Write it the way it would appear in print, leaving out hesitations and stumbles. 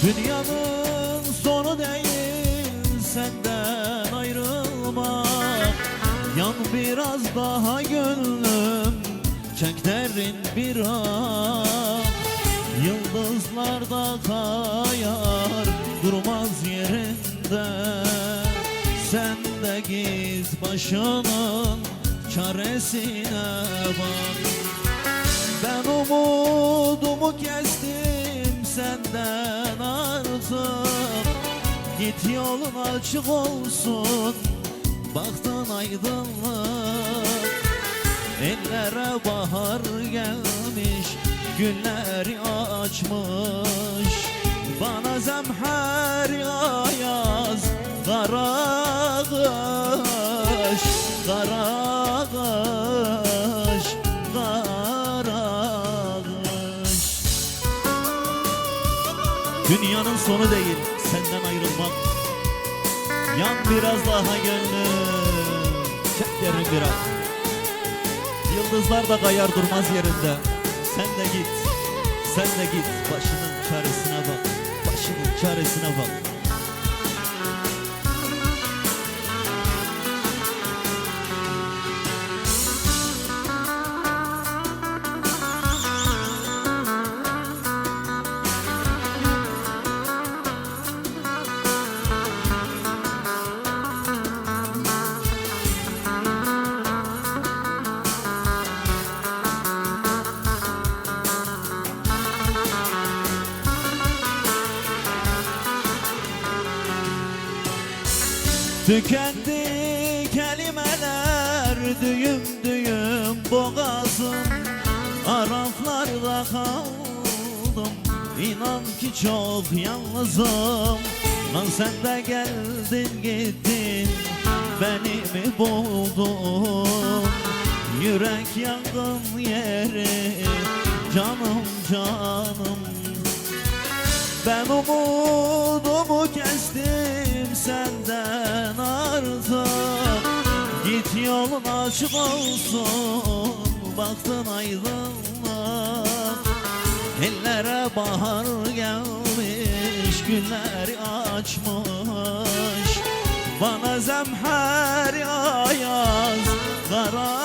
Dünyanın sonu değil senden ayrılmak. Yan biraz daha gönlüm, çek derin bir ah. Yıldızlar da kayar, durmaz yerinde. Sen de git başının çaresine bak. Ben umudumu kestim senden artık. Git yolun açık olsun, baktın aydınlık. Ellere bahar gelmiş, günleri açmış. Bana zemher yaz, kara kış, kara kış, kara kış. Dünyanın sonu değil senden ayrılmak. Yan biraz daha gönlüm, çek derin bir ah. Yıldızlar da kayar durmaz yerinde. Sen de git, sen de git. Başının çaresine bak, başının çaresine bak. Tükendi kelimeler, düğüm düğüm boğazım. Araflarda kaldım, inan ki çok yalnızım. Lan sen de geldin gittin, beni mi buldun? Yürek yangın yeri, canım canım. Ben umudumu kestim senden artık. Git yolun açık olsun, baktın aydınlık. Ellere bahar gelmiş, günleri açmış. Bana zemher yaz, kara